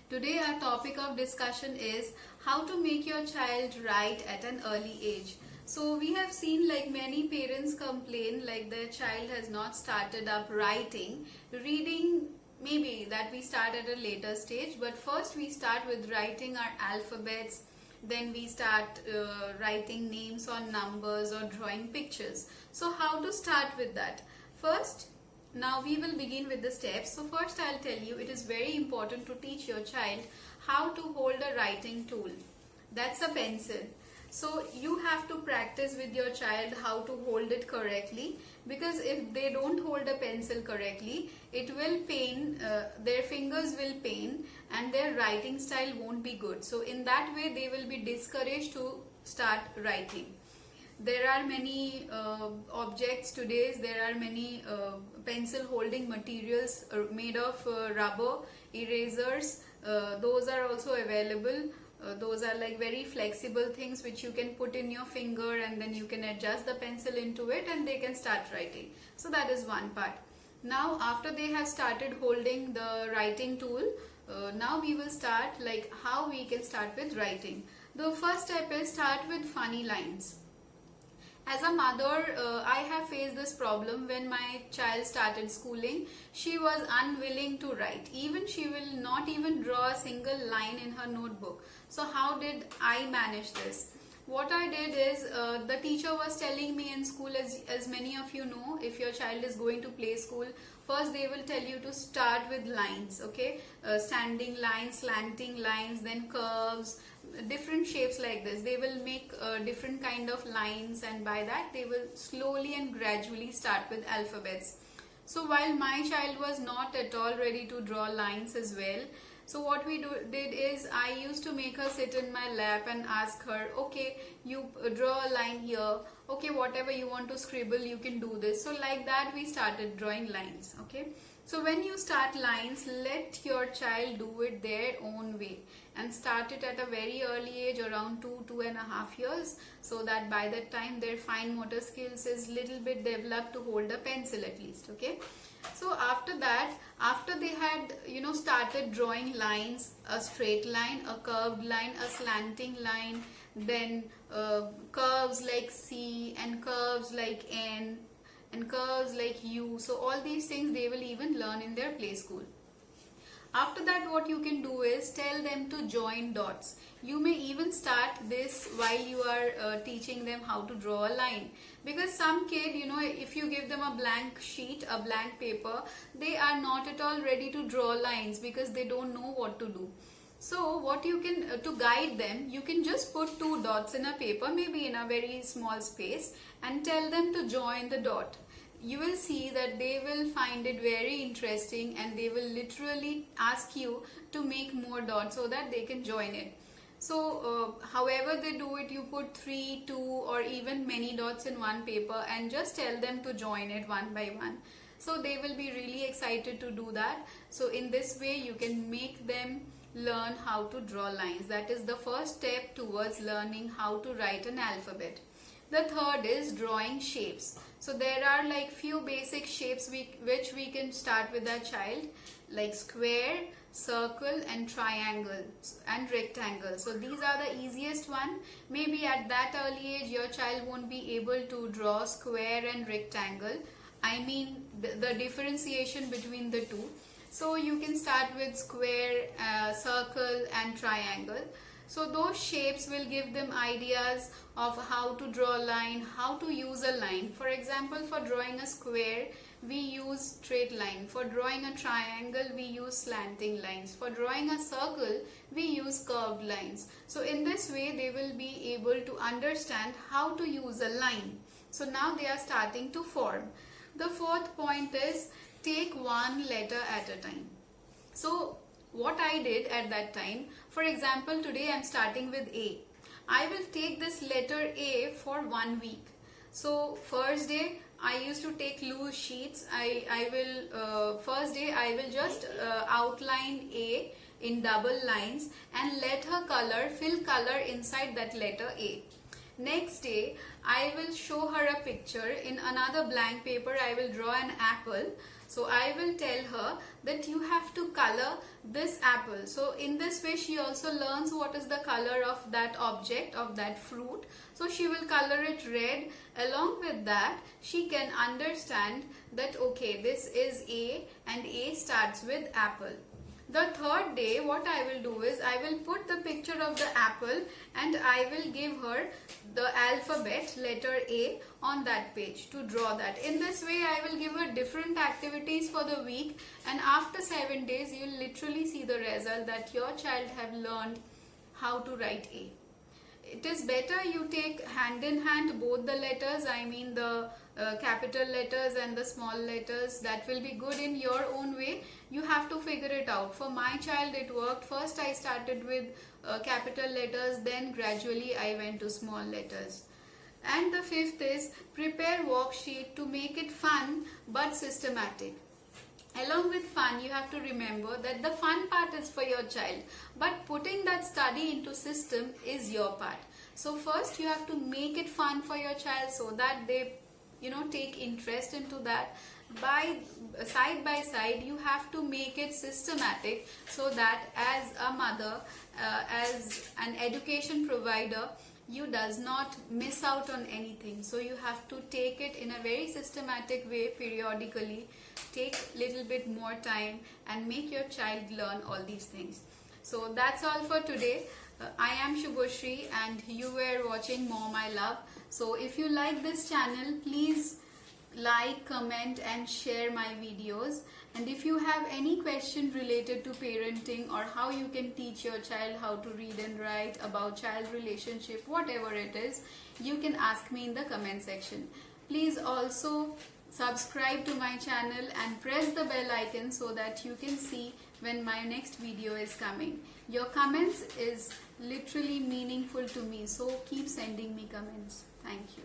Today our topic of discussion is how to make your child write at an early age. So we have seen like many parents complain like their child has not started up writing. Reading maybe that we start at a later stage, but first we start with writing our alphabets, then we start writing names on numbers or drawing pictures. So how to start with that? First, now we will begin with the steps. So first I'll tell you it is very important to teach your child how to hold a writing tool. That's a pencil. So you have to practice with your child how to hold it correctly, because if they don't hold a pencil correctly, it will pain, their fingers will pain and their writing style won't be good. So in that way they will be discouraged to start writing. There are many objects today, there are many pencil holding materials made of rubber, erasers, those are also available. Those are like very flexible things which you can put in your finger and then you can adjust the pencil into it and they can start writing. So that is one part. Now after they have started holding the writing tool, now we will start like how we can start with writing. The first step is start with funny lines. As a mother, I have faced this problem when my child started schooling. She was unwilling to write. Even she will not even draw a single line in her notebook. So how did I manage this? What I did is, the teacher was telling me in school, as many of you know, if your child is going to play school, first they will tell you to start with lines, okay? Standing lines, slanting lines, then curves, different shapes like this. They will make different kind of lines, and by that they will slowly and gradually start with alphabets. So while my child was not at all ready to draw lines as well, so what we did is I used to make her sit in my lap and ask her, okay, you draw a line here, okay, whatever you want to scribble you can do this. So like that we started drawing lines, okay. So when you start lines, let your child do it their own way and start it at a very early age, around 2.5 years, so that by that time their fine motor skills is little bit developed to hold a pencil at least, okay. So after that, after they had started drawing lines, a straight line, a curved line, a slanting line, then curves like C and curves like N and curves like U. So all these things they will even learn in their play school. After that, what you can do is tell them to join dots. You may even start this while you are teaching them how to draw a line. Because some kid, if you give them a blank sheet, a blank paper, they are not at all ready to draw lines because they don't know what to do. So what you can, to guide them, you can just put 2 dots in a paper, maybe in a very small space, and tell them to join the dot. You will see that they will find it very interesting and they will literally ask you to make more dots so that they can join it. So however they do it, you put 3, 2 or even many dots in one paper and just tell them to join it one by one. So they will be really excited to do that. So in this way you can make them learn how to draw lines. That is the first step towards learning how to write an alphabet. The third is drawing shapes. So there are like few basic shapes which we can start with our child, like square, circle and triangle and rectangle. So these are the easiest one. Maybe at that early age your child won't be able to draw square and rectangle. I mean the differentiation between the two. So you can start with square, circle and triangle. So those shapes will give them ideas of how to draw a line, how to use a line. For example, for drawing a square, we use straight line. For drawing a triangle, we use slanting lines. For drawing a circle, we use curved lines. So in this way, they will be able to understand how to use a line. So now they are starting to form. The fourth point is take one letter at a time. So what I did at that time, for example, today I am starting with A. I will take this letter A for 1 week. So first day I used to take loose sheets. First day I will just outline A in double lines and let her fill color inside that letter A. Next day, I will show her a picture. In another blank paper, I will draw an apple. So I will tell her that you have to color this apple. So in this way she also learns what is the color of that object, of that fruit. So she will color it red. Along with that, she can understand that okay, this is A and A starts with apple. The third day, what I will do is I will put the picture of the apple and I will give her the alphabet letter A on that page to draw that. In this way, I will give her different activities for the week, and after 7 days, you will literally see the result that your child have learned how to write A. It is better you take hand in hand both the letters, I mean the capital letters and the small letters. That will be good in your own way. You have to figure it out. For my child it worked. First I started with capital letters, then gradually I went to small letters. And the fifth is prepare worksheet to make it fun but systematic. Along with fun, you have to remember that the fun part is for your child, but putting that study into system is your part. So first you have to make it fun for your child so that they take interest into that. By side by side you have to make it systematic so that as a mother, as an education provider, you does not miss out on anything. So you have to take it in a very systematic way periodically. Take little bit more time and make your child learn all these things. So that's all for today. I am Shubhoshri and you were watching Mom I Love. So if you like this channel, please like, comment and share my videos. And if you have any question related to parenting or how you can teach your child how to read and write, about child relationship, whatever it is, you can ask me in the comment section. Please also subscribe to my channel and press the bell icon so that you can see when my next video is coming. Your comments is literally meaningful to me, so keep sending me comments. Thank you.